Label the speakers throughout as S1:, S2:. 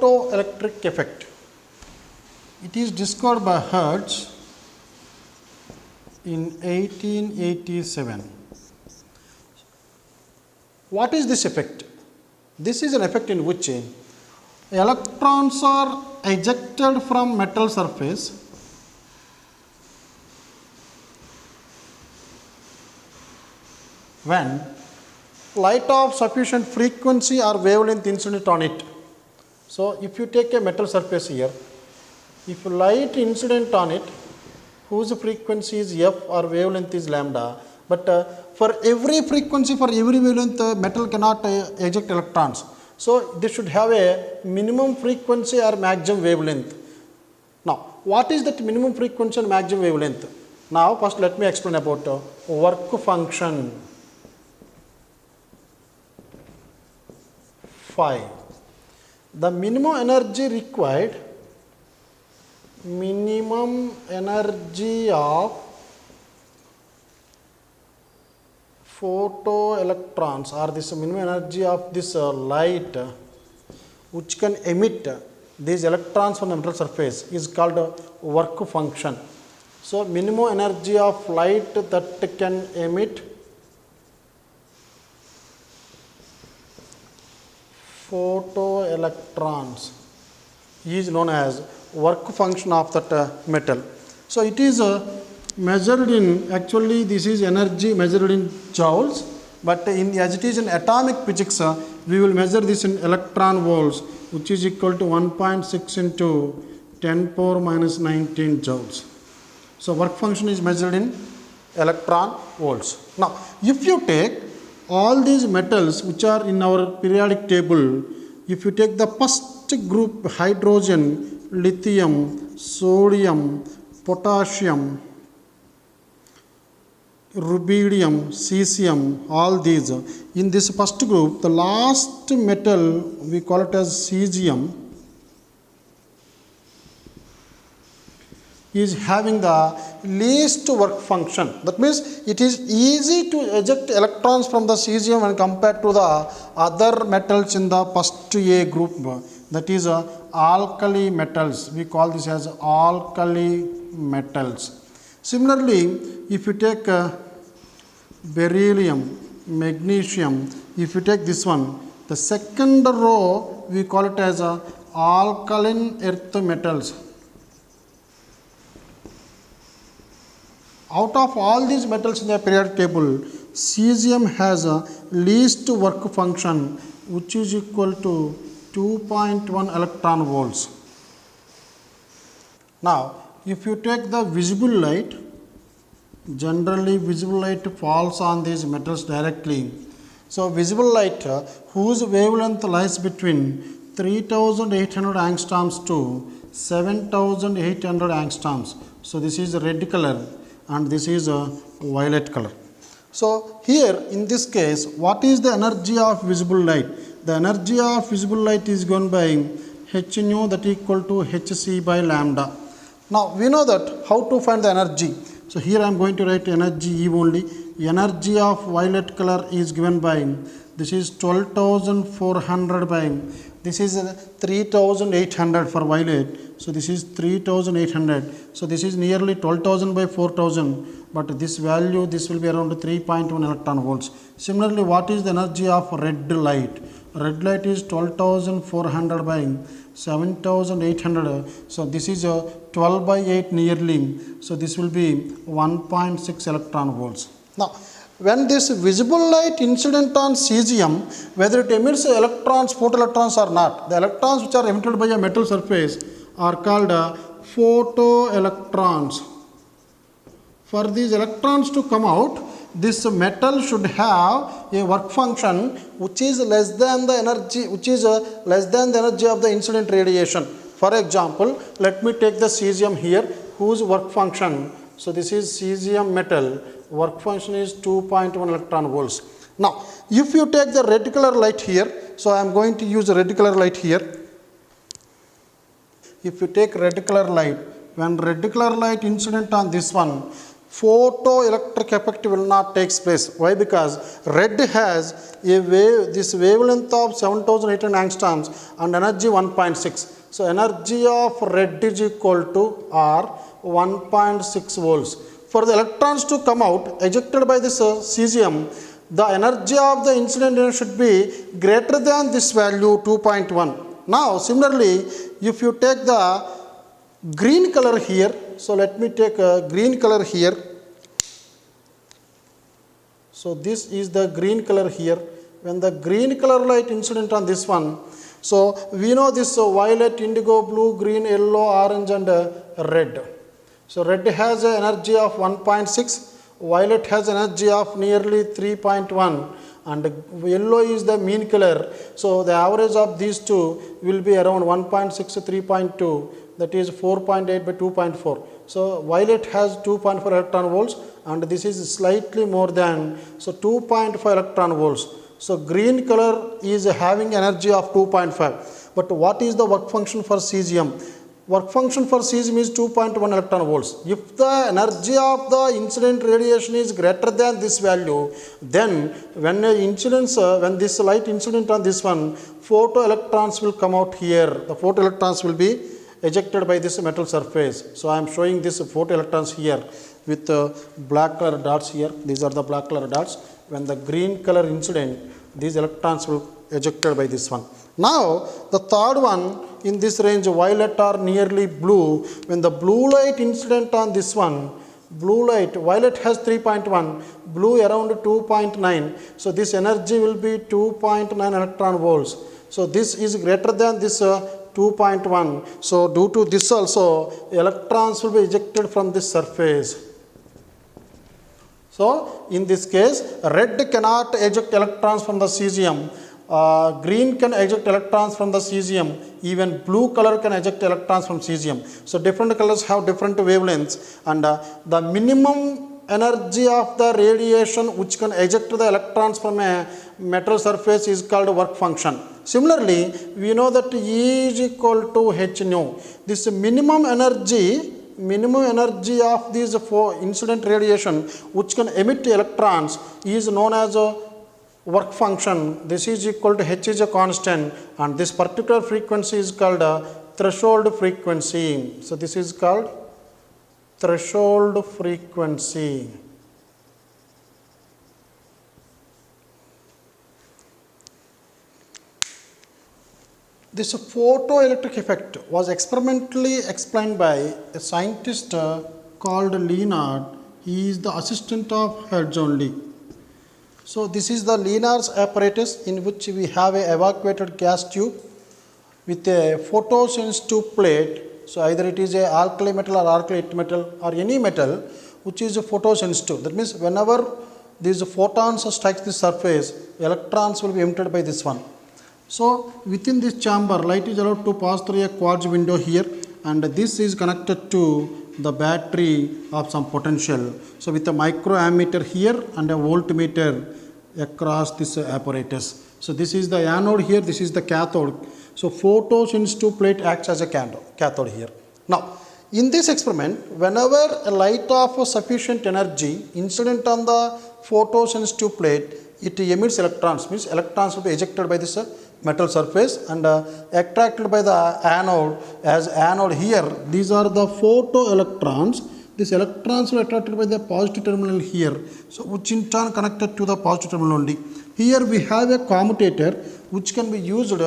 S1: photoelectric effect. It is discovered by Hertz in 1887. What is this effect? This is an effect in which electrons are ejected from metal surface when light of sufficient frequency or wavelength incident on it. So, if you take a metal surface here, if light incident on it whose frequency is f or wavelength is lambda, but for every frequency, for every wavelength, metal cannot eject electrons. So, this should have a minimum frequency or maximum wavelength. Now, what is that minimum frequency and maximum wavelength? Now, first let me explain about work function phi. The minimum energy required, minimum energy of photoelectrons, or this minimum energy of this light which can emit these electrons from the metal surface is called work function. So, minimum energy of light that can emit photoelectrons is known as work function of that metal. So, it is measured in, actually this is energy measured in joules, but as it is in atomic physics, we will measure this in electron volts, which is equal to 1.6 into 10 power minus 19 joules. So, work function is measured in electron volts. Now, if you take all these metals which are in our periodic table, if you take the first group, hydrogen, lithium, sodium, potassium, rubidium, cesium, all these, in this first group, the last metal we call it as cesium is having the least work function. That means it is easy to eject electrons from the cesium when compared to the other metals in the first A group, that is alkali metals. We call this as alkali metals. Similarly, if you take beryllium, magnesium, if you take this one, the second row we call it as alkaline earth metals. Out of all these metals in the periodic table, cesium has a least work function, which is equal to 2.1 electron volts. Now, if you take the visible light, generally visible light falls on these metals directly. So, visible light whose wavelength lies between 3800 angstroms to 7800 angstroms. So, this is red color and this is a violet color. So, here in this case, what is the energy of visible light? The energy of visible light is given by h nu, that equal to hc by lambda. Now, we know that how to find the energy. So, here I am going to write energy E only. Energy of violet color is given by, this is 12,400 by, this is 3,800 for violet. So, this is 3,800. So, this is nearly 12,000 by 4,000, but this value, this will be around 3.1 electron volts. Similarly, what is the energy of red light? Red light is 12,400 by 7,800. So, this is 12 by 8 nearly. So, this will be 1.6 electron volts. Now, when this visible light incident on cesium, whether it emits electrons, photoelectrons or not, the electrons which are emitted by a metal surface are called photoelectrons. For these electrons to come out, this metal should have a work function which is less than the energy, of the incident radiation. For example, let me take the cesium here, whose work function. So, this is cesium metal, work function is 2.1 electron volts. Now, if you take the red color light here, so I am going to use the red color light here. If you take red color light, when red color light incident on this one, photoelectric effect will not take place. Why? Because red has a this wavelength of 7800 angstroms and energy 1.6. So energy of red is equal to R 1.6 volts. For the electrons to come out ejected by this cesium, the energy of the incident should be greater than this value 2.1. Now similarly, if you take the green color here, so let me take a green color here. So this is the green color here. When the green color light incident on this one, so we know this violet, indigo, blue, green, yellow, orange and red. So red has an energy of 1.6, violet has energy of nearly 3.1 and yellow is the mean color. So the average of these two will be around 1.6 to 3.2, that is 4.8 by 2.4. So violet has 2.4 electron volts and this is slightly more than, so 2.5 electron volts. So green color is having energy of 2.5. But what is the work function for cesium? Work function for cesium is 2.1 electron volts. If the energy of the incident radiation is greater than this value, then when this light incident on this one, photoelectrons will come out here. The photoelectrons will be ejected by this metal surface. So I am showing this photoelectrons here with black color dots here. These are the black color dots. When the green color incident, these electrons will ejected by this one. Now the third one in this range, violet or nearly blue. When the blue light incident on this one, blue light, violet has 3.1, blue around 2.9. So this energy will be 2.9 electron volts. So this is greater than this 2.1. So due to this also, electrons will be ejected from this surface. So in this case, red cannot eject electrons from the cesium. Green can eject electrons from the cesium. Even blue color can eject electrons from cesium. So different colors have different wavelengths, and the minimum energy of the radiation which can eject the electrons from a metal surface is called work function. Similarly, we know that E is equal to H nu. This minimum energy of these incident radiation which can emit electrons is known as a work function. This is equal to H is a constant, and this particular frequency is called a threshold frequency. So this is called threshold frequency. This photoelectric effect was experimentally explained by a scientist called Leonard. He is the assistant of Hertz only. So this is the Leonard's apparatus, in which we have a evacuated gas tube with a photosensitive plate. So either it is a alkali metal or alkylate metal or any metal which is photosensitive. That means whenever these photons strike the surface, electrons will be emitted by this one. So within this chamber, light is allowed to pass through a quartz window here, and this is connected to the battery of some potential. So with a microammeter here and a voltmeter across this apparatus. So this is the anode here, this is the cathode. So photosensitive plate acts as a cathode here. Now in this experiment, whenever a light of sufficient energy incident on the photosensitive plate, it emits electrons, means electrons will be ejected by this metal surface and attracted by the anode. As anode here, these are the photoelectrons. These electrons will attracted by the positive terminal here, so which in turn connected to the positive terminal only. Here we have a commutator which can be used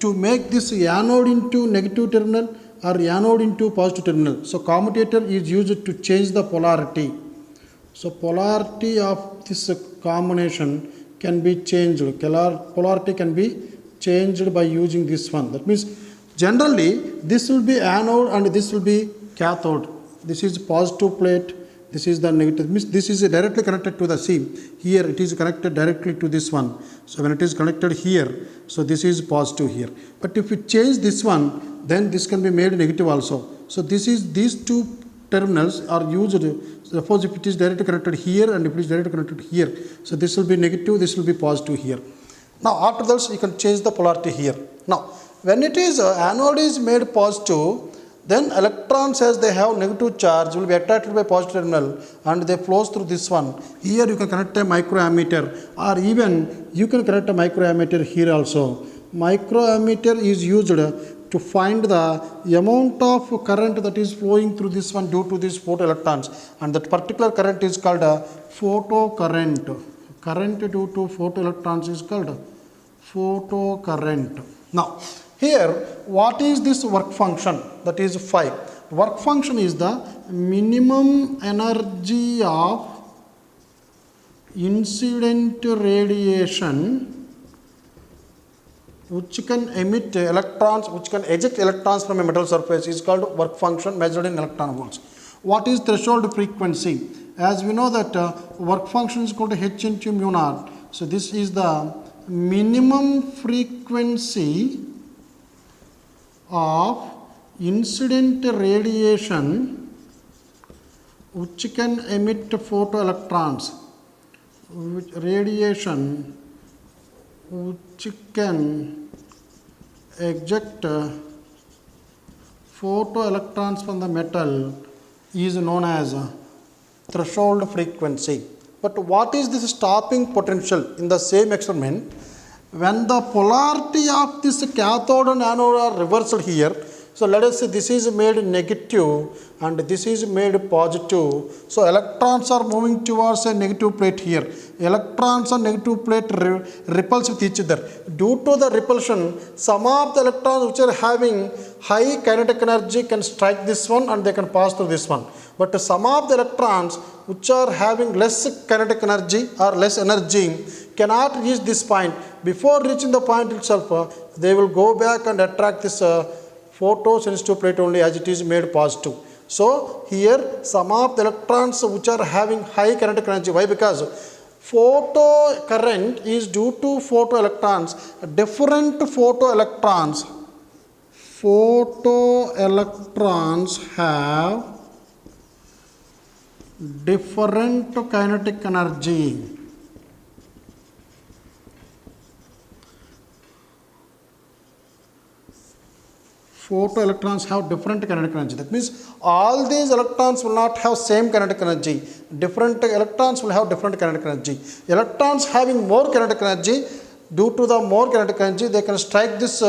S1: to make this anode into negative terminal or anode into positive terminal. So commutator is used to change the polarity. So polarity of this combination can be changed. Polarity can be changed by using this one. That means generally this will be anode and this will be cathode. This is positive plate, this is the negative. Means this is directly connected to the C. Here it is connected directly to this one. So when it is connected here, so this is positive here. But if we change this one, then this can be made negative also. So these two terminals are used. Suppose if it is directly connected here and if it is directly connected here, so this will be negative, this will be positive here. Now after this you can change the polarity here. Now when it is anode is made positive, Then electrons, as they have negative charge, will be attracted by positive terminal and they flows through this one. Here you can connect a microammeter, or even you can connect a microammeter here also. Microammeter is used to find the amount of current that is flowing through this one due to these photoelectrons, and that particular current is called a photocurrent. Current due to photoelectrons is called photocurrent. Now, here, what is this work function? That is phi. Work function is the minimum energy of incident radiation which can emit electrons, which can eject electrons from a metal surface, is called work function measured in electron volts. What is threshold frequency? As we know that work function is equal to h into mu naught. So, this is the minimum frequency of incident radiation which can emit photoelectrons, radiation which can eject photoelectrons from the metal is known as threshold frequency. But what is this stopping potential in the same experiment? When the polarity of this cathode and anode are reversed here, so let us say this is made negative and this is made positive. So electrons are moving towards a negative plate here. Electrons on negative plate repulse with each other. Due to the repulsion, some of the electrons which are having high kinetic energy can strike this one and they can pass through this one. But some of the electrons which are having less kinetic energy or less energy cannot reach this point. Before reaching the point itself, they will go back and attract this photosensitive plate only, as it is made positive. So here some of the electrons which are having high kinetic energy. Why? Because photo current is due to photoelectrons. Different photoelectrons have different kinetic energy. Photoelectrons have different kinetic energy. That means all these electrons will not have same kinetic energy. Different electrons will have different kinetic energy. Electrons having more kinetic energy, due to the more kinetic energy, they can strike this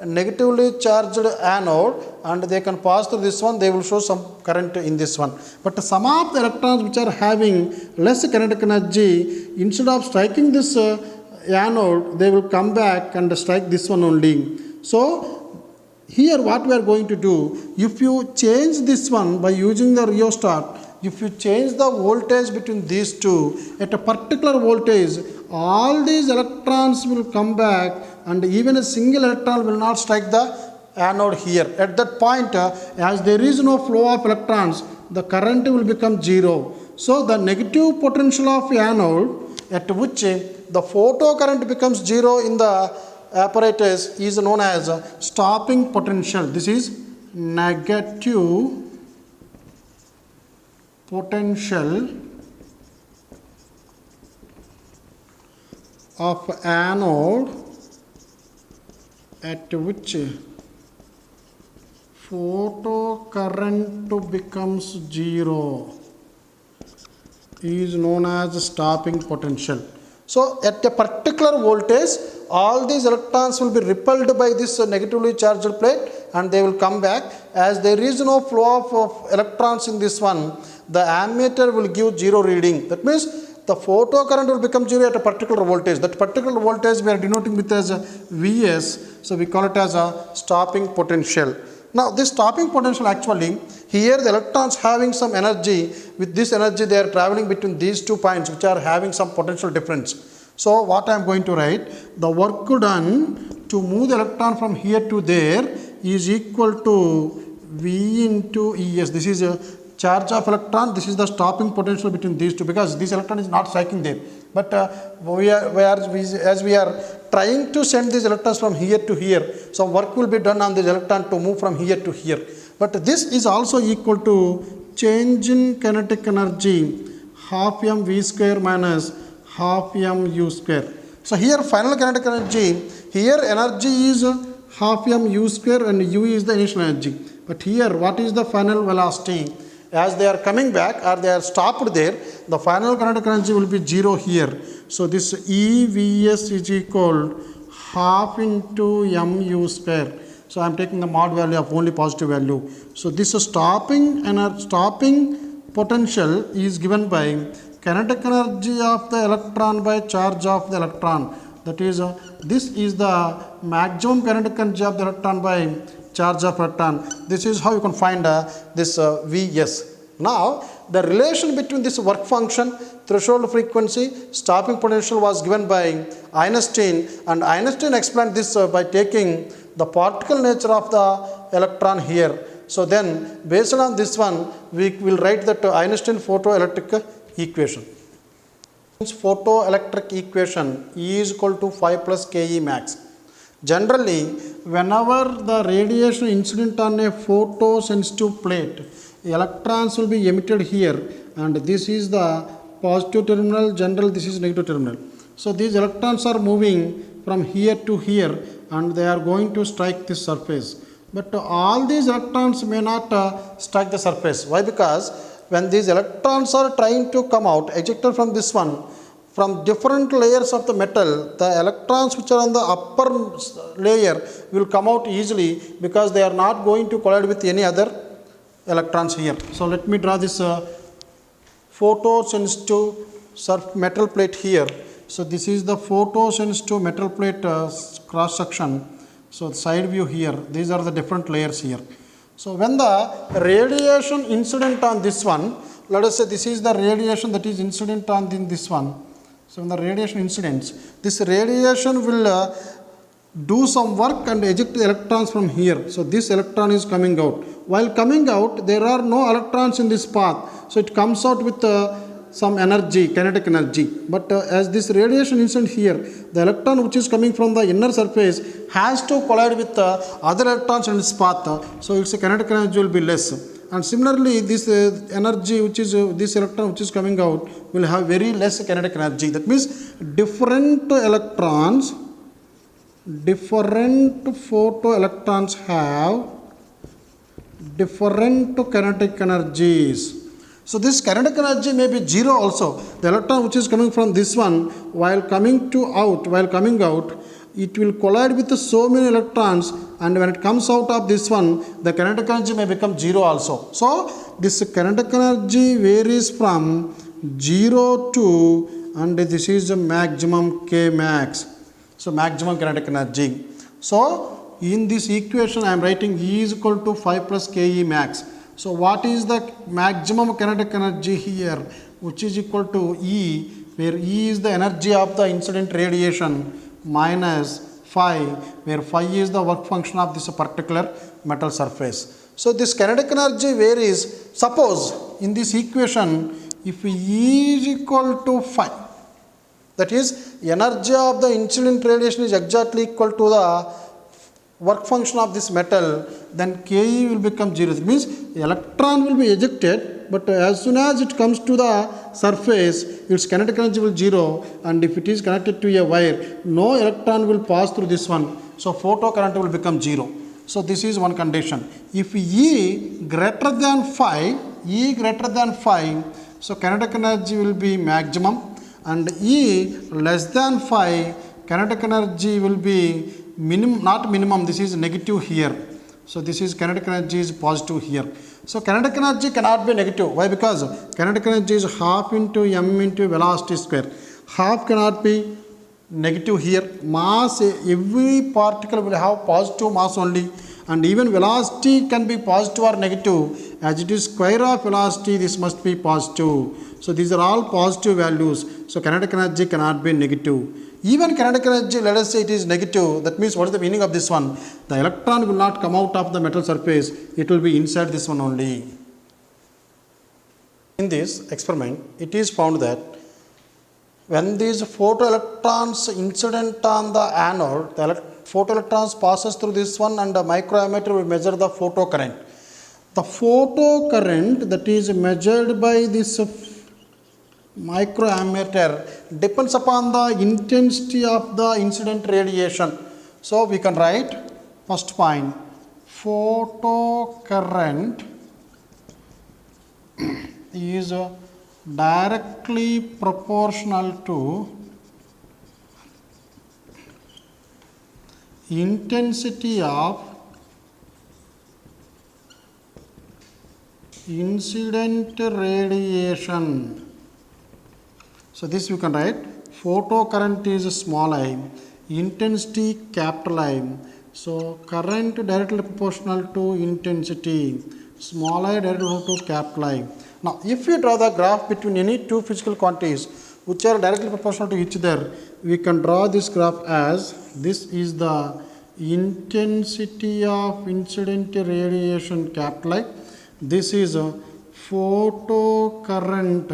S1: negatively charged anode and they can pass through this one. They will show some current in this one. But some of the electrons which are having less kinetic energy, instead of striking this anode, they will come back and strike this one only. So here what we are going to do, if you change this one by using the rheostat, if you change the voltage between these two at a particular voltage, all these electrons will come back and even a single electron will not strike the anode here. At that point, as there is no flow of electrons, the current will become zero. So the negative potential of anode at which the photocurrent becomes zero in the apparatus is known as stopping potential. This is negative potential of anode at which photocurrent becomes zero is known as stopping potential. So at a particular voltage, all these electrons will be repelled by this negatively charged plate and they will come back. As there is no flow of electrons in this one, the ammeter will give zero reading. That means the photocurrent will become zero at a particular voltage. That particular voltage we are denoting with as a Vs. So we call it as a stopping potential. Now this stopping potential, actually here the electrons having some energy, with this energy they are traveling between these 2 points which are having some potential difference. So what I am going to write, the work done to move the electron from here to there is equal to V into Es. This is a charge of electron, this is the stopping potential between these two, because this electron is not striking there. But as we are trying to send these electrons from here to here, so work will be done on this electron to move from here to here. But this is also equal to change in kinetic energy, half m v square minus half m u square. So here final kinetic energy, here energy is half m u square and u is the initial energy. But here, what is the final velocity? As they are coming back or they are stopped there, the final kinetic energy will be 0 here. So this EVS is equal half into mu square. So I am taking the mod value of only positive value. So this stopping potential is given by kinetic energy of the electron by charge of the electron. That is, this is the maximum kinetic energy of the electron by charge of electron. This is how you can find this Vs. Now, the relation between this work function, threshold frequency, stopping potential was given by Einstein, and Einstein explained this by taking the particle nature of the electron here. So then, based on this one, we will write that Einstein photoelectric equation. Photoelectric equation E is equal to 5 plus Ke max. Generally, whenever the radiation incident on a photosensitive plate, electrons will be emitted here, and this is the positive terminal, generally this is negative terminal. So these electrons are moving from here to here, and they are going to strike this surface. But all these electrons may not strike the surface. Why? Because when these electrons are trying to come out, ejected from this one, from different layers of the metal, the electrons which are on the upper layer will come out easily because they are not going to collide with any other electrons here. So let me draw this photosensitive metal plate here. So this is the photosensitive metal plate cross section. So side view here, these are the different layers here. So when the radiation incident on this one, let us say this is the radiation that is incident on this one. So when the radiation incidents, this radiation will do some work and eject the electrons from here. So this electron is coming out. While coming out, there are no electrons in this path. So it comes out with some energy, kinetic energy. But as this radiation incident here, the electron which is coming from the inner surface has to collide with other electrons in its path. So its kinetic energy will be less. And similarly, this energy which is this electron which is coming out will have very less kinetic energy. That means different electrons, different photoelectrons have different kinetic energies. So this kinetic energy may be 0 also. The electron which is coming from this one, while coming out, it will collide with so many electrons, and when it comes out of this one, the kinetic energy may become 0 also. So this kinetic energy varies from 0 to, and this is the maximum K max. So maximum kinetic energy. So in this equation I am writing E is equal to 5 plus Ke max. So what is the maximum kinetic energy here, which is equal to E, where E is the energy of the incident radiation minus phi, where phi is the work function of this particular metal surface. So this kinetic energy varies. Suppose in this equation, if E is equal to phi, that is energy of the incident radiation is exactly equal to the work function of this metal, then Ke will become 0. It means electron will be ejected, but as soon as it comes to the surface, its kinetic energy will 0, and if it is connected to a wire, no electron will pass through this one. So photocurrent will become 0. So this is one condition. If E greater than phi, so kinetic energy will be maximum, and E less than phi, kinetic energy will be not minimum, this is negative here. So this is kinetic energy is positive here. So kinetic energy cannot be negative. Why? Because kinetic energy is half into m into velocity square. Half cannot be negative here. Mass, every particle will have positive mass only, and even velocity can be positive or negative. As it is square of velocity, this must be positive. So these are all positive values. So kinetic energy cannot be negative. Even kinetic energy, let us say it is negative, that means what is the meaning of this one? The electron will not come out of the metal surface, it will be inside this one only. In this experiment, it is found that when these photoelectrons incident on the anode, the photoelectrons passes through this one, and the microammeter will measure the photocurrent. The photocurrent that is measured by this microammeter depends upon the intensity of the incident radiation. So we can write first point, photocurrent is directly proportional to intensity of incident radiation. So this you can write, photocurrent is small I, intensity capital I. So current directly proportional to intensity, small I directly proportional to capital I. Now if you draw the graph between any two physical quantities which are directly proportional to each other, we can draw this graph as, this is the intensity of incident radiation capital I, this is a photocurrent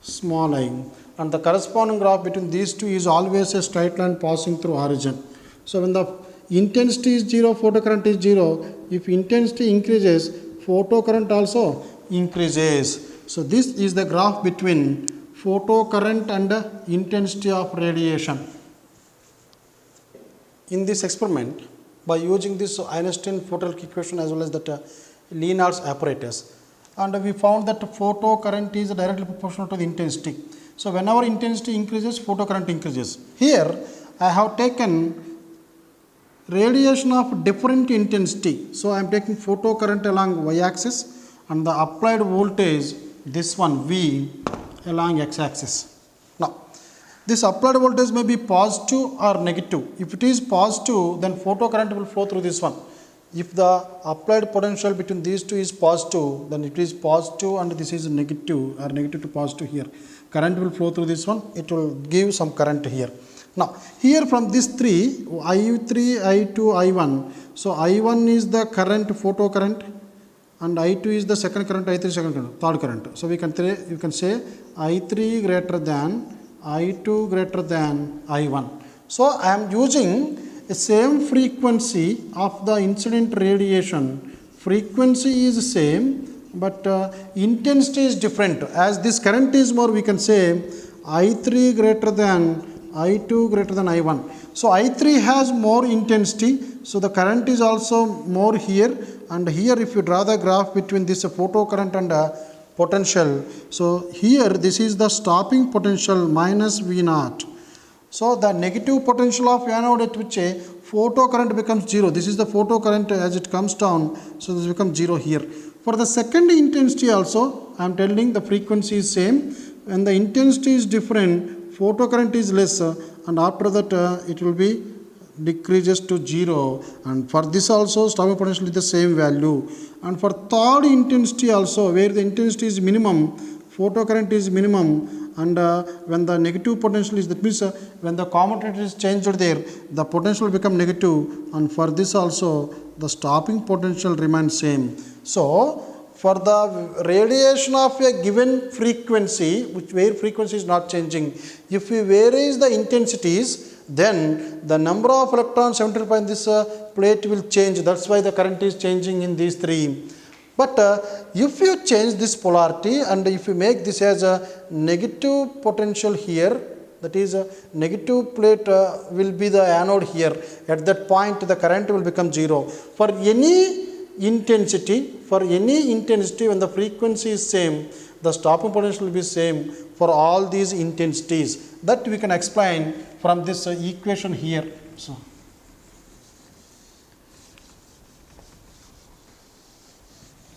S1: small I, and the corresponding graph between these two is always a straight line passing through origin. So when the intensity is 0, photocurrent is 0. If intensity increases, photocurrent also increases. So this is the graph between photocurrent and intensity of radiation. In this experiment, by using this Einstein photoelectric equation as well as that Lenard's apparatus, and we found that photocurrent is directly proportional to the intensity. So whenever intensity increases, photocurrent increases. Here I have taken radiation of different intensity. So I am taking photocurrent along y axis and the applied voltage, this one V, along x axis. Now this applied voltage may be positive or negative. If it is positive, then photocurrent will flow through this one. If the applied potential between these two is positive, then it is positive and this is negative, or negative to positive here. Current will flow through this one, it will give some current here. Now here from this 3, I3, I2, I1. So I1 is the current, photocurrent, and I2 is the second current, I3 second current, third current. So you can say I3 greater than I2 greater than I1. So I am using the same frequency of the incident radiation. Frequency is same, but intensity is different. As this current is more, we can say I3 greater than I2 greater than I1. So I3 has more intensity, so the current is also more here, and here if you draw the graph between this photocurrent and potential, so here this is the stopping potential minus V0. So the negative potential of anode at which a photocurrent becomes 0. This is the photocurrent as it comes down, so this becomes 0 here. For the second intensity also, I am telling the frequency is same, and the intensity is different, photocurrent is less, and after that it will be decreases to 0, and for this also stopping potential is the same value. And for third intensity also, where the intensity is minimum, photocurrent is minimum, and when the negative potential is, that means when the commutator is changed there, the potential will become negative, and for this also the stopping potential remains same. So for the radiation of a given frequency, where frequency is not changing, if we vary the intensities, then the number of electrons entered by this plate will change. That's why the current is changing in these three. But if you change this polarity and if you make this as a negative potential here, that is a negative plate will be the anode here. At that point the current will become 0. For any intensity, when the frequency is same, the stopping potential will be same for all these intensities. That we can explain from this equation here. So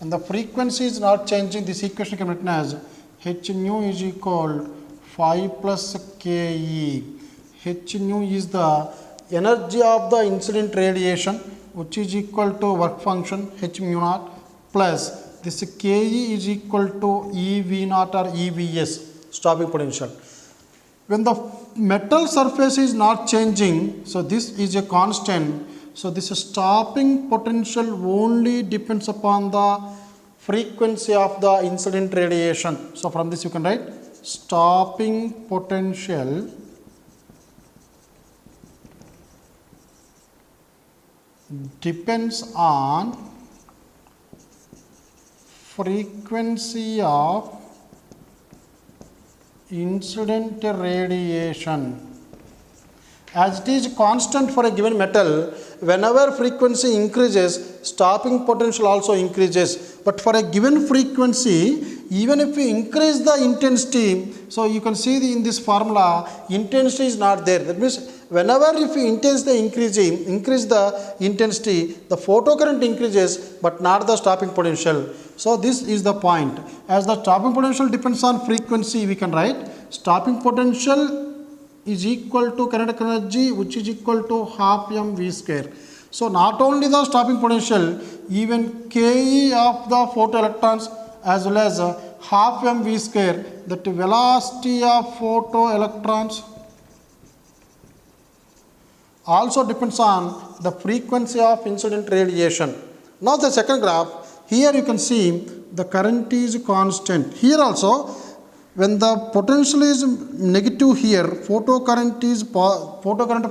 S1: and the frequency is not changing, this equation can be written as h nu is equal 5 plus ke. H nu is the energy of the incident radiation, which is equal to work function h mu naught plus this ke is equal to E V naught or EVS, stopping potential. When the metal surface is not changing, so this is a constant. So this stopping potential only depends upon the frequency of the incident radiation. So from this you can write stopping potential depends on frequency of incident radiation. as it is constant for a given metal, whenever frequency increases, stopping potential also increases. But for a given frequency, even if we increase the intensity, so you can see in this formula, intensity is not there. That means whenever if we increase the intensity, the photocurrent increases, but not the stopping potential. So this is the point. As the stopping potential depends on frequency, we can write stopping potential is equal to kinetic energy, which is equal to half mv square. So not only the stopping potential, even Ke of the photoelectrons as well as half mv square, that velocity of photoelectrons also depends on the frequency of incident radiation. Now the second graph, here you can see the current is constant. Here also, when the potential is negative here, photocurrent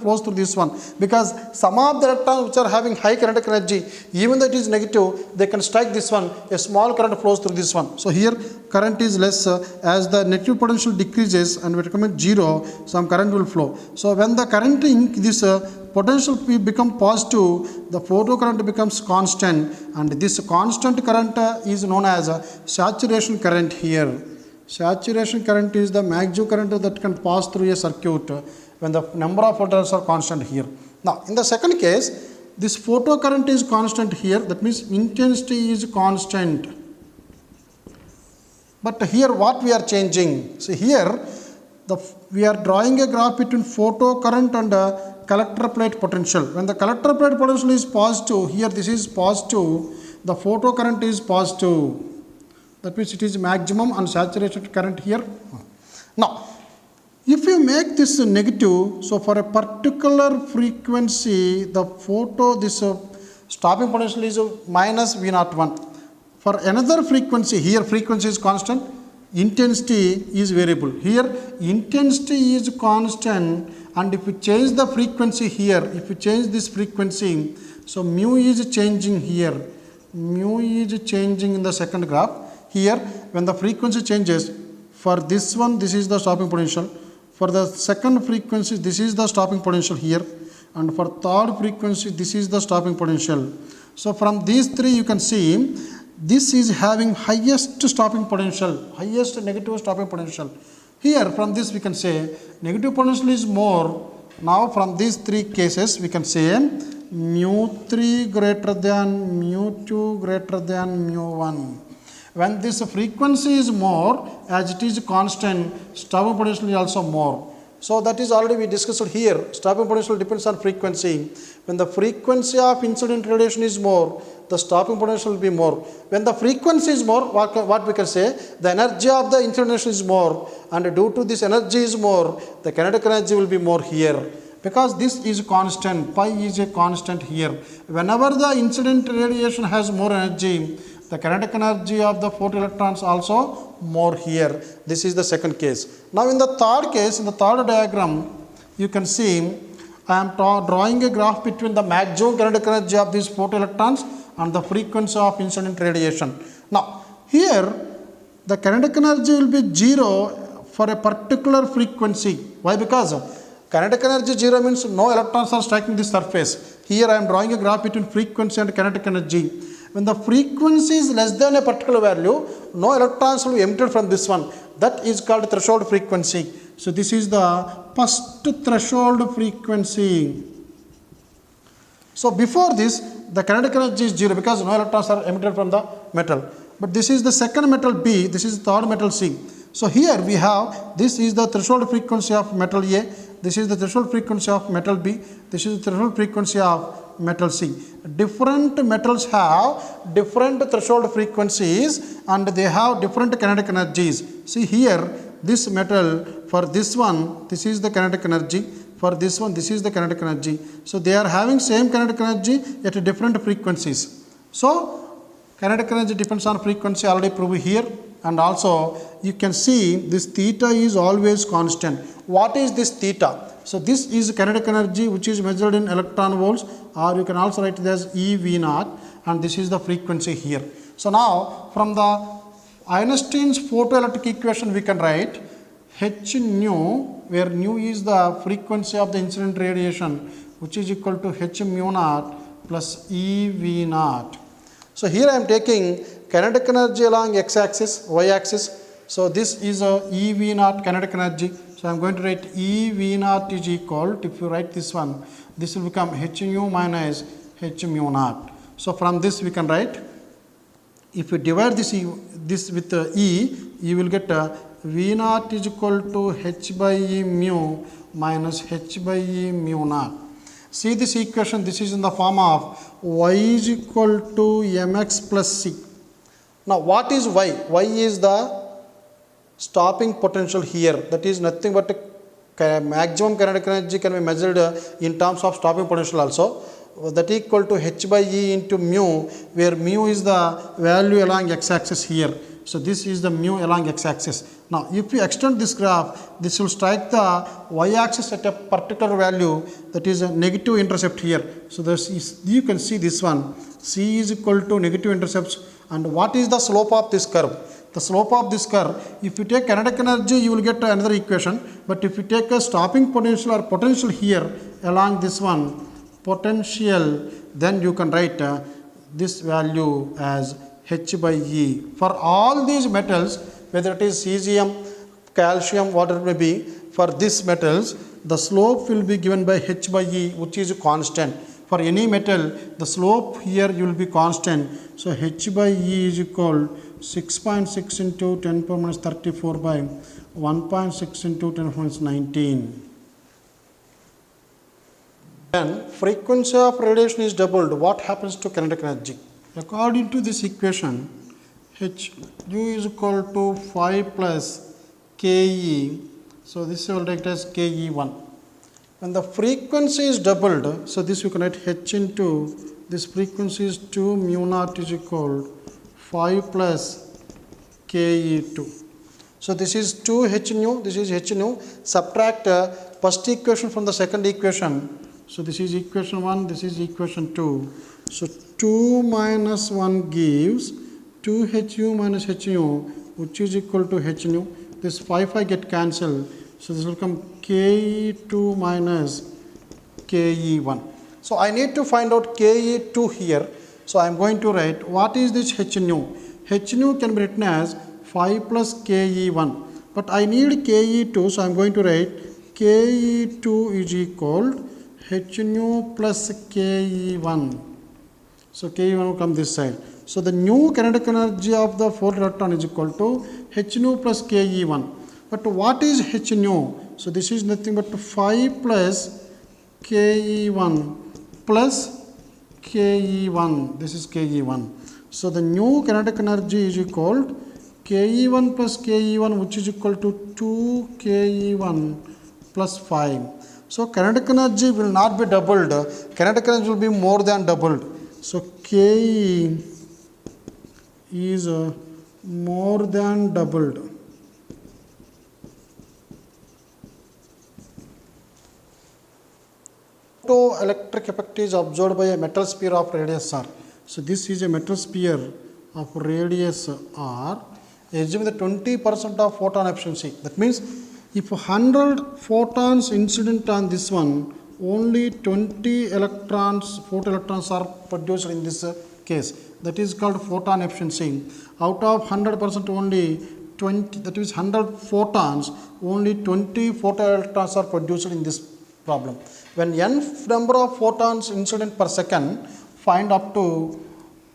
S1: flows through this one, because some of the electrons which are having high kinetic energy, even though it is negative, they can strike this one, a small current flows through this one. So here current is less, as the negative potential decreases and it becomes 0, some current will flow. So when the current potential become positive, the photocurrent becomes constant, and this constant current is known as saturation current here. Saturation current is the maximum current that can pass through a circuit when the number of photons are constant here. Now, in the second case, this photocurrent is constant here, that means intensity is constant. But here what we are changing? See here, we are drawing a graph between photocurrent and collector plate potential. When the collector plate potential is positive, here this is positive, the photocurrent is positive. That means it is maximum and saturated current here. Now, if you make this negative, so for a particular frequency, this stopping potential is minus V01. For another frequency, here frequency is constant, intensity is variable. Here intensity is constant, and if you change the frequency here, if you change this frequency, so mu is changing here. Mu is changing in the second graph. Here, when the frequency changes, for this one, this is the stopping potential. For the second frequency, this is the stopping potential here. And for third frequency, this is the stopping potential. So from these three, you can see, this is having highest stopping potential, highest negative stopping potential. Here, from this, we can say, negative potential is more. Now, from these three cases, we can say, mu3 greater than mu2 greater than mu1. When this frequency is more, as it is constant, stopping potential is also more. So that is already we discussed here. Stopping potential depends on frequency. When the frequency of incident radiation is more, the stopping potential will be more. When the frequency is more, what we can say, the energy of the incident radiation is more, and due to this energy is more, the kinetic energy will be more here. Because this is constant, pi is a constant here. Whenever the incident radiation has more energy, the kinetic energy of the photoelectrons also more here. This is the second case. Now in the third case, in the third diagram, you can see I am drawing a graph between the maximum kinetic energy of these photoelectrons and the frequency of incident radiation. Now here the kinetic energy will be 0 for a particular frequency. Why? Because kinetic energy 0 means no electrons are striking the surface. Here I am drawing a graph between frequency and kinetic energy. When the frequency is less than a particular value, no electrons will be emitted from this one. That is called threshold frequency. So this is the first threshold frequency. So before this, the kinetic energy is 0 because no electrons are emitted from the metal. But this is the second metal B, this is the third metal C. So here we have, this is the threshold frequency of metal A, this is the threshold frequency of metal B, this is the threshold frequency of metal C. Different metals have different threshold frequencies and they have different kinetic energies. See here, this metal, for this one, this is the kinetic energy. For this one, this is the kinetic energy. So they are having same kinetic energy at different frequencies. So kinetic energy depends on frequency, already proved here. And also you can see this theta is always constant. What is this theta? So this is kinetic energy which is measured in electron volts, or you can also write it as EV0, and this is the frequency here. So now from the Einstein's photoelectric equation we can write h nu, where nu is the frequency of the incident radiation, which is equal to h mu naught plus E V naught. So here I am taking kinetic energy along x-axis, y-axis. So this is a E V naught kinetic energy. So I am going to write E V naught is equal to, if you write this one, this will become h nu minus h mu naught. So from this we can write, if you divide this with E, you will get V naught is equal to h by E mu minus h by E mu naught. See this equation, this is in the form of y is equal to mx plus c. Now what is y? Y is the stopping potential here, that is nothing but maximum kinetic energy can be measured in terms of stopping potential also, that equal to h by E into mu, where mu is the value along x-axis here. So this is the mu along x-axis. Now if you extend this graph, this will strike the y-axis at a particular value, that is a negative intercept here. So this is, you can see this one, c is equal to negative intercepts. And what is the slope of this curve? The slope of this curve, if you take kinetic energy, you will get another equation. But if you take a stopping potential or potential here along this one, potential, then you can write this value as h by E. For all these metals, whether it is cesium, calcium, whatever it may be, for these metals, the slope will be given by h by E, which is constant. For any metal, the slope here will be constant. So h by E is equal 6.6 into 10 power minus 34 by 1.6 into 10 power minus 19. When frequency of radiation is doubled, what happens to kinetic energy? According to this equation, h u is equal to 5 plus Ke. So this will take as Ke1. When the frequency is doubled, so this you can write h into this frequency is 2 mu naught is equal 5 plus Ke2. So this is 2 h nu, this is h nu. Subtract first equation from the second equation. So this is equation 1, this is equation 2. So 2 minus 1 gives 2 hu minus h nu, which is equal to h nu. This 5 get cancelled. So this will come Ke2 minus Ke1. So I need to find out Ke2 here. So I am going to write, what is this h nu? H nu can be written as 5 plus Ke1. But I need Ke2, so I am going to write Ke2 is equal h nu plus Ke1. So Ke1 will come this side. So the new kinetic energy of the fourth electron is equal to h nu plus Ke1. But what is h nu? So this is nothing but 5 plus Ke1 plus Ke1. This is Ke1. So the new kinetic energy is equal Ke1 plus Ke1, which is equal to 2 Ke1 plus 5. So kinetic energy will not be doubled. Kinetic energy will be more than doubled. So Ke is more than doubled. Photoelectric effect is observed by a metal sphere of radius r. So this is a metal sphere of radius r. Assume the 20% of photon efficiency. That means if 100 photons incident on this one, only 20 electrons, photoelectrons are produced in this case. That is called photon efficiency. Out of 100% only 20, that is 100 photons, only 20 photoelectrons are produced in this problem. When n number of photons incident per second, find up to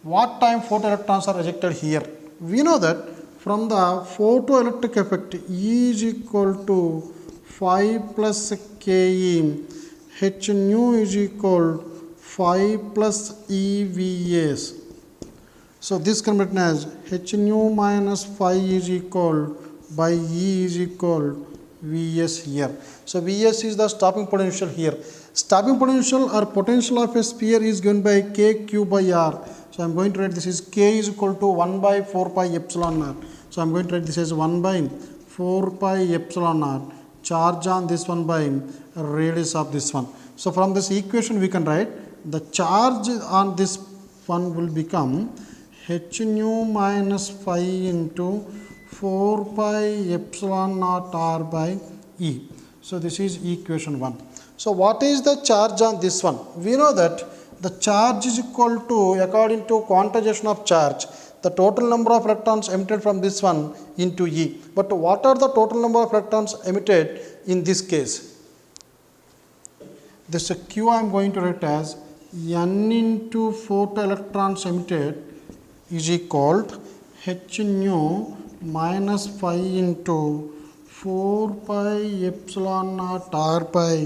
S1: what time photoelectrons are ejected here. We know that from the photoelectric effect, E is equal to 5 plus Ke, h nu is equal 5 plus EVS. So this can be written as h nu minus 5 is equal by E is equal Vs here. So Vs is the stopping potential here. Stopping potential or potential of a sphere is given by Kq by R. So I am going to write this is K is equal to 1 by 4 pi epsilon naught. So I am going to write this as 1 by 4 pi epsilon naught. Charge on this one by radius of this one. So from this equation we can write the charge on this one will become h nu minus 5 into 4 pi epsilon naught r by E. So, this is equation 1. So, what is the charge on this one? We know that the charge is equal to, according to quantization of charge, the total number of electrons emitted from this one into E. But what are the total number of electrons emitted in this case? This Q I am going to write as N into photoelectrons emitted is equal H nu minus phi into 4 pi epsilon naught r by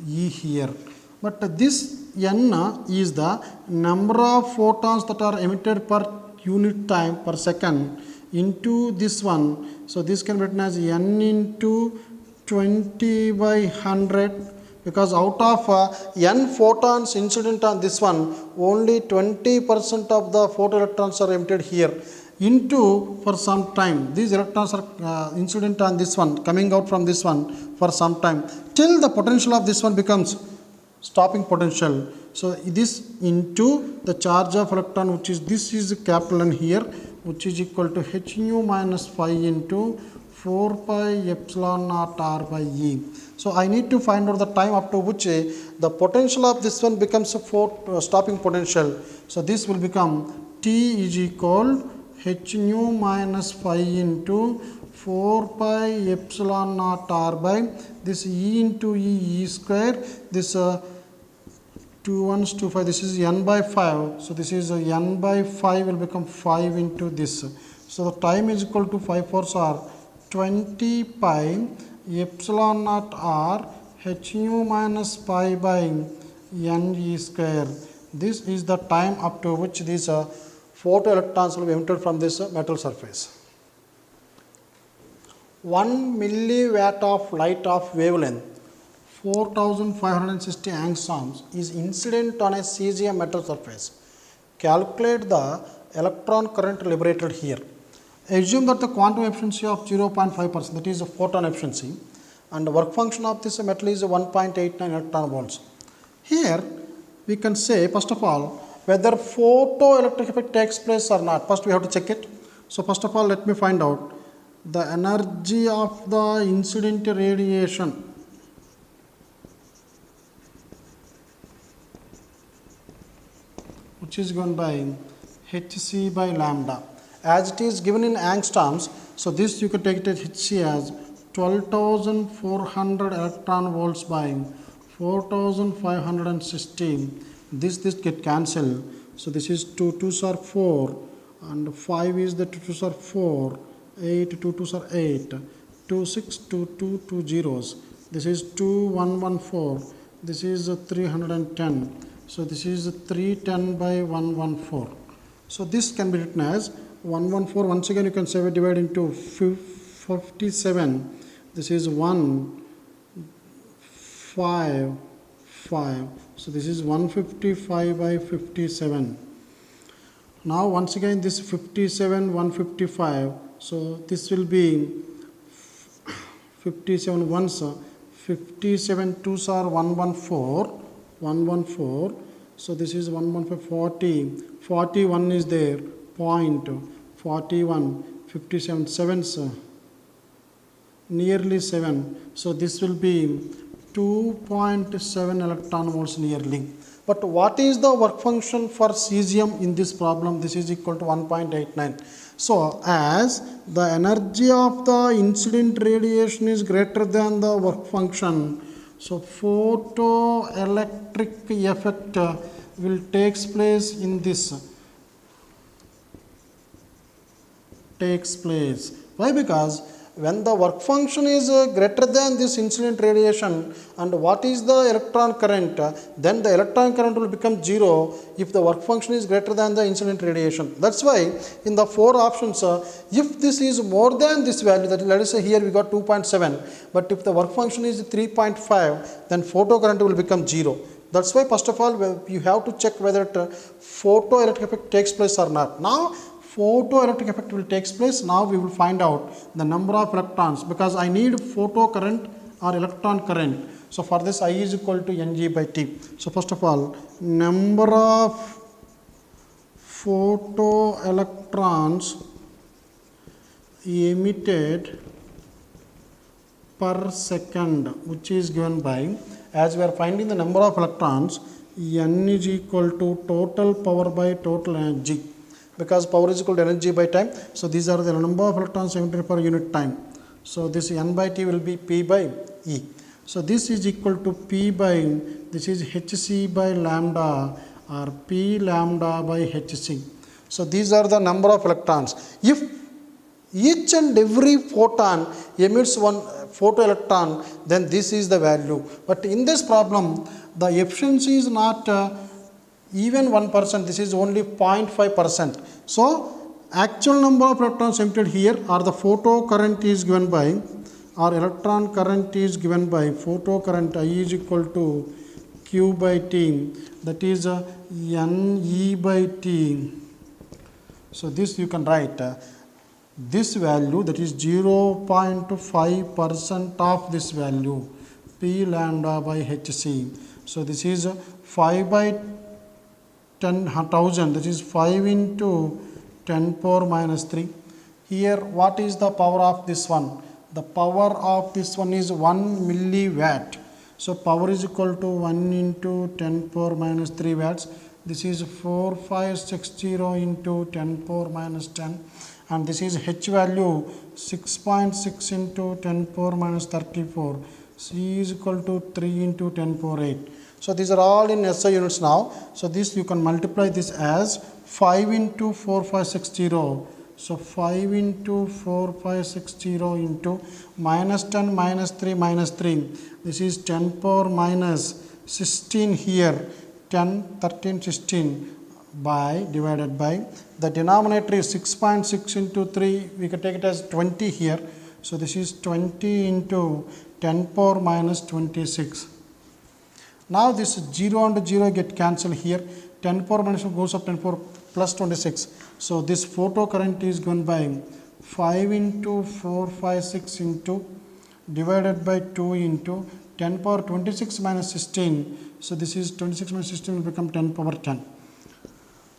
S1: E here. But this N is the number of photons that are emitted per unit time per second into this one. So, this can be written as N into 20 by 100, because out of N photons incident on this one, only 20% of the photoelectrons are emitted here, into for some time. These electrons are incident on this one, coming out from this one for some time, till the potential of this one becomes stopping potential. So, this into the charge of electron, which is this is capital N here, which is equal to H nu minus phi into 4 pi epsilon naught r by E. So, I need to find out the time up to which the potential of this one becomes a stopping potential. So, this will become T is equal H nu minus phi into 4 pi epsilon naught r by this E into E square, this 2 ones 2 5, this is N by 5. So, this is N by 5 will become 5 into this. So, the time is equal to 5 fours are 20 pi epsilon naught r H nu minus pi by N E square. This is the time up to which these photoelectrons will be emitted from this metal surface. 1 milliwatt of light of wavelength 4560 angstroms is incident on a cesium metal surface. Calculate the electron current liberated here. Assume that the quantum efficiency of 0.5%, that is a photon efficiency, and the work function of this metal is 1.89 electron volts. Here we can say, first of all, whether photoelectric effect takes place or not. First we have to check it. So, first of all, let me find out the energy of the incident radiation which is given by Hc by lambda. As it is given in angstroms, so this you can take it as Hc as 12,400 electron volts by 4,516. This get cancelled. So, this is 2 2s are 4 and 5 is the 2 2s are 4, 8 2 2s are 8, 2 6 2 2 2 zeros. This is 2 1 1 4. This is 310. So, this is 310 by 114. So, this can be written as 114. Once again you can say we divide into 57. This is 1 5 5. So, this is 155 by 57. Now, once again this 57 155. So, this will be 57 ones, 57 twos are 114. So, this is 115 40. 41 is there, point 41, 57 sevens, nearly 7. So, this will be 2.7 electron volts nearly. But what is the work function for cesium in this problem? This is equal to 1.89. So, as the energy of the incident radiation is greater than the work function, so photoelectric effect will takes place in this. Why? Because when the work function is greater than this incident radiation, and what is the electron current, then the electron current will become 0 if the work function is greater than the incident radiation. That is why in the 4 options, if this is more than this value, that let us say here we got 2.7, but if the work function is 3.5, then photocurrent will become 0. That is why first of all you have to check whether photoelectric effect takes place or not. Now, photoelectric effect will takes place. Now, we will find out the number of electrons, because I need photocurrent or electron current. So, for this I is equal to Ng by T. So, first of all, number of photoelectrons emitted per second, which is given by, as we are finding the number of electrons, n is equal to total power by total energy, because power is equal to energy by time. So these are the number of electrons emitted per unit time. So this n by t will be P by E. So this is equal to P by, this is Hc by lambda, or P lambda by Hc. So these are the number of electrons. If each and every photon emits one photoelectron, then this is the value. But in this problem, the efficiency is not even 1%, this is only 0.5%. So actual number of electrons emitted here, or the photo current is given by, or electron current is given by photo current I is equal to Q by T, that is NE by T. So this you can write this value, that is 0.5% of this value, P lambda by Hc. So this is 5 by 10,000, that is 5 into 10 power minus 3. Here what is the power of this one? The power of this one is 1 milliwatt. So power is equal to 1 into 10 power minus 3 watts. This is 4560 into 10 power minus 10. And this is H value 6.6 into 10 power minus 34. C is equal to 3 into 10 power 8. So these are all in SI units now. So this you can multiply this as 5 into 4560. So 5 into 4560 into minus 10 minus 3 minus 3. This is 10 power minus 16 here. 10, 13, 16 by divided by, the denominator is 6.6 into 3, we can take it as 20 here. So this is 20 into 10 power minus 26. Now this 0 and 0 get cancelled here. 10 power minus goes up 10 power plus 26. So this photo current is given by 5 into 456 into divided by 2 into 10 power 26 minus 16. So this is 26 minus 16 will become 10 power 10.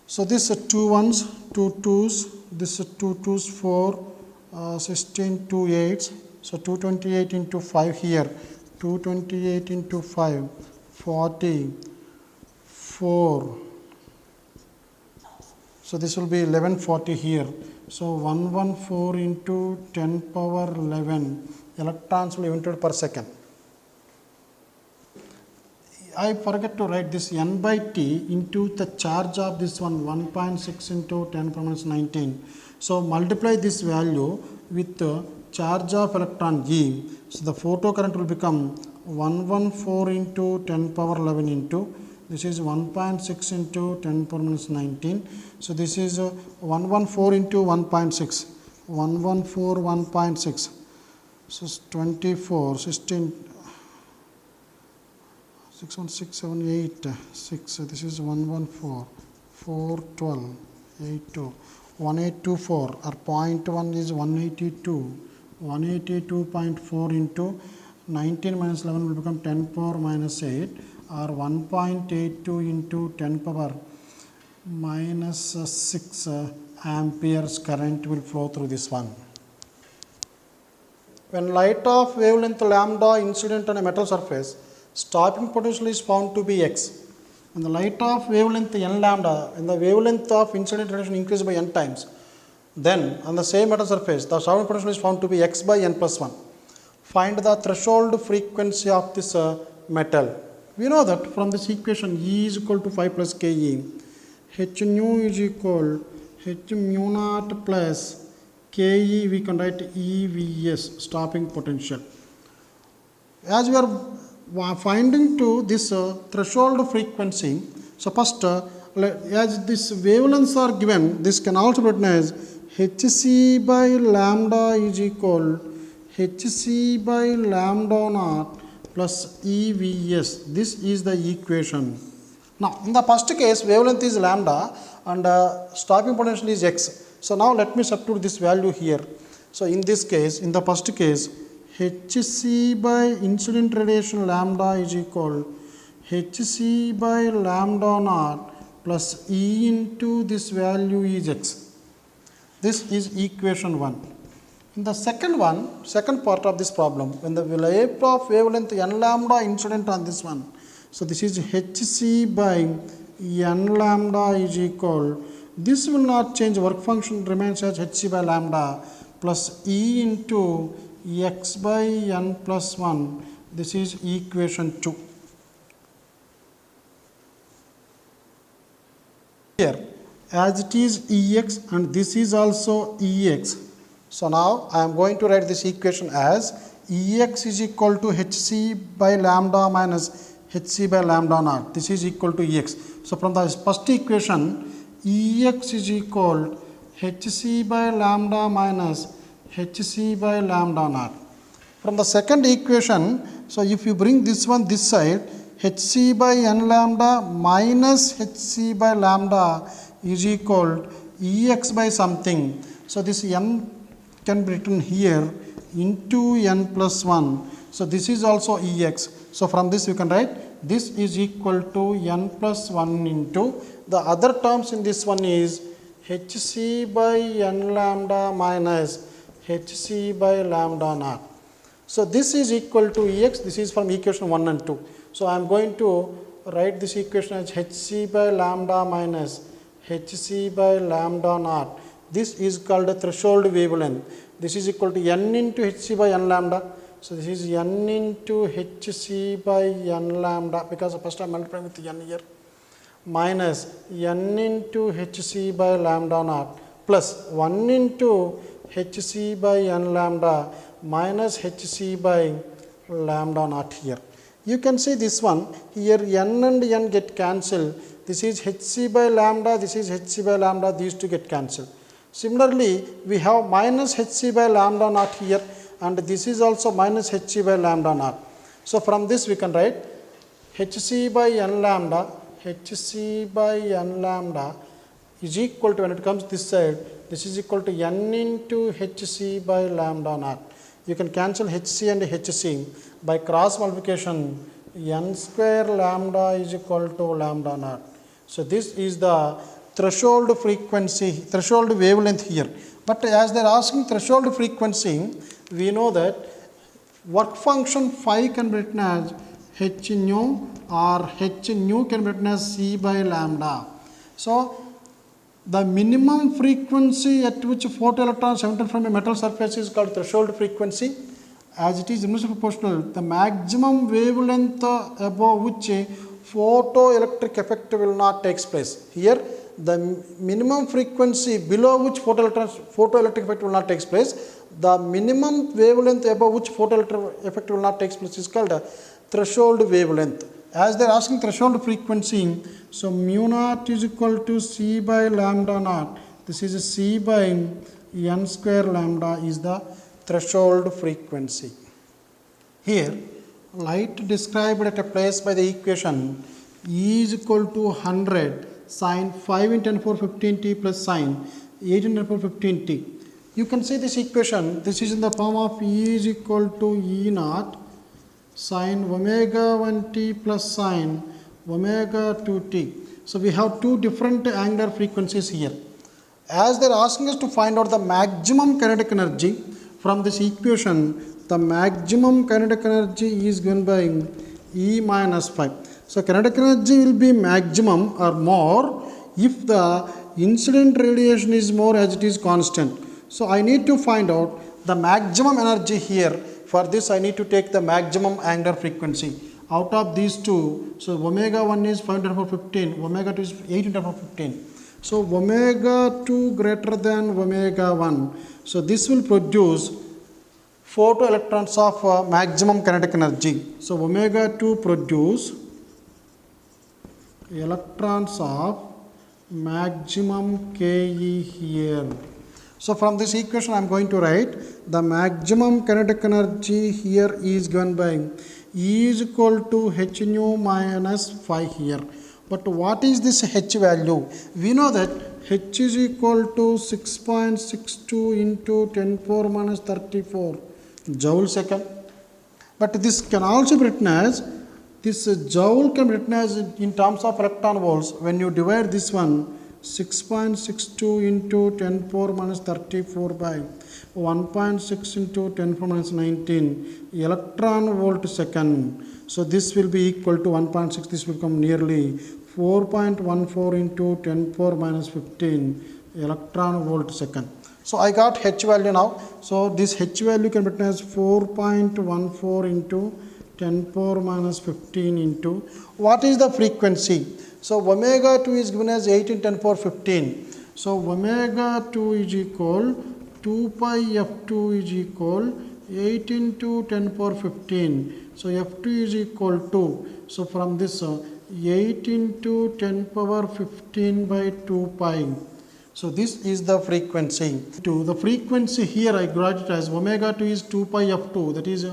S1: So this 2 ones, 2 2s, this 2 2s 4, 16, 2 8s. So 228 into 5 here, 228 into 5, 40, 4. So this will be 1140 here. So 114 into 10 power 11 electrons will be emitted per second. I forget to write this n by t into the charge of this one, 1.6 into 10 power minus 19. So multiply this value with the charge of electron E. So the photo current will become 114 into 10 power 11 into, this is 1.6 into 10 power minus 19. So this is 114 into 1.6, 114 1.6. So 24, 16, 6, 1, 6, 7, 8, 6. So this is 114, 4, 12, 8, 2, 1824, or 0.1 is 182, 182.4 into 19 minus 11 will become 10 power minus 8, or 1.82 into 10 power minus 6 amperes current will flow through this one. When light of wavelength lambda incident on a metal surface, stopping potential is found to be x. When the light of wavelength n lambda, when the wavelength of incident radiation increases by n times, then on the same metal surface, the stopping potential is found to be x by n plus 1. Find the threshold frequency of this metal. We know that from this equation E is equal to 5 plus Ke, H nu is equal H mu naught plus Ke, we can write EVS, stopping potential. As we are finding to this threshold frequency, so first as this wavelengths are given, this can also be written as Hc by lambda is equal Hc by lambda naught plus EVS. This is the equation. Now in the first case wavelength is lambda and stopping potential is x. So now let me substitute this value here. So in this case, in the first case, Hc by incident radiation lambda is equal Hc by lambda naught plus E into this value is x. This is equation 1. In the second part of this problem, when the wave of wavelength n lambda incident on this one, so this is hc by n lambda is equal, this will not change, work function remains as hc by lambda plus E into x by n plus 1, this is equation 2. Here, as it is Ex and this is also Ex. So now I am going to write this equation as Ex is equal to hc by lambda minus hc by lambda naught. This is equal to Ex. So from the first equation, Ex is equal hc by lambda minus hc by lambda naught. From the second equation, so if you bring this one this side, hc by n lambda minus hc by lambda is equal Ex by something. So this n can be written here into n plus 1. So this is also Ex. So from this you can write this is equal to n plus 1 into the other terms in this one is hc by n lambda minus hc by lambda naught. So this is equal to Ex. This is from equation 1 and 2. So I am going to write this equation as hc by lambda minus hc by lambda naught. This is called a threshold wavelength. This is equal to n into hc by n lambda. So this is n into hc by n lambda, because first I am multiplying with n here, minus n into hc by lambda naught plus 1 into hc by n lambda minus hc by lambda naught here. You can see this one here, n and n get cancelled. This is hc by lambda, this is hc by lambda, these two get cancelled. Similarly, we have minus hc by lambda naught here, and this is also minus hc by lambda naught. So from this we can write hc by n lambda, hc by n lambda is equal to, when it comes this side, this is equal to n into hc by lambda naught. You can cancel hc and hc by cross multiplication, n square lambda is equal to lambda naught. So this is the threshold frequency, threshold wavelength here. But as they are asking threshold frequency, we know that work function phi can be written as h nu, or h nu can be written as c by lambda. So the minimum frequency at which photoelectrons emitted from a metal surface is called threshold frequency. As it is inversely proportional, the maximum wavelength above which photoelectric effect will not take place. Here the minimum frequency below which photoelectric effect will not take place, the minimum wavelength above which photoelectric effect will not take place is called a threshold wavelength. As they are asking threshold frequency, so mu naught is equal to c by lambda naught. This is c by n square lambda is the threshold frequency. Here, light described at a place by the equation E is equal to 100 sin 5 into 10 power 15t plus sin 8 into 10 power 15t. You can see this equation, this is in the form of E is equal to E naught sin omega 1t plus sin omega 2t. So we have two different angular frequencies here. As they are asking us to find out the maximum kinetic energy, from this equation, the maximum kinetic energy is given by E minus 5. So kinetic energy will be maximum or more if the incident radiation is more, as it is constant. So I need to find out the maximum energy here. For this I need to take the maximum angular frequency out of these two. So omega 1 is 5 into 15, omega 2 is 8 into 15. So omega 2 greater than omega 1. So this will produce photoelectrons of maximum kinetic energy. So omega 2 produce electrons of maximum Ke here. So from this equation I am going to write the maximum kinetic energy here is given by E is equal to h nu minus phi here. But what is this h value? We know that h is equal to 6.62 into 10 power minus 34 joule second. But this can also be written as, this joule can be written as in terms of electron volts. When you divide this one 6.62 into 10 power minus 34 by 1.6 into 10 power minus 19 electron volt second. So this will be equal to 1.6, this will come nearly 4.14 into 10 power minus 15 electron volt second. So I got H value now. So this H value can be written as 4.14 into 10 power minus 15 into, what is the frequency? So omega 2 is given as 8 in 10 power 15. So omega 2 is equal 2 pi f2 is equal 8 into 10 power 15. So f2 is equal to, so from this 8 into 10 power 15 by 2 pi. So this is the frequency. To the frequency here I got it as omega 2 is 2 pi f2, that is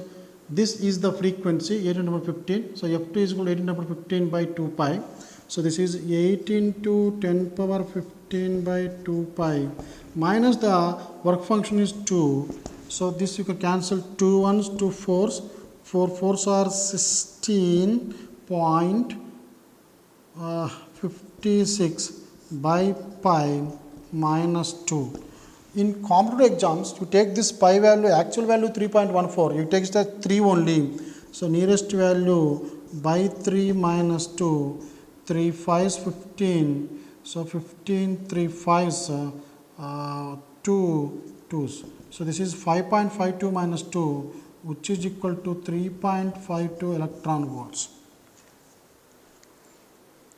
S1: this is the frequency 8 into 15. So f2 is equal to 8 into 15 by 2 pi. So this is 8 into 10 power 15 by 2 pi minus the work function is 2. So this you can cancel 2 ones, 2 fours, 4 fours are 16.56 by pi minus 2. In competitive exams, you take this pi value, actual value 3.14, you take the 3 only. So nearest value by 3 minus 2, 3 5s 15, so 15, 3 5s 2 2s. So this is 5.52 minus 2, which is equal to 3.52 electron volts.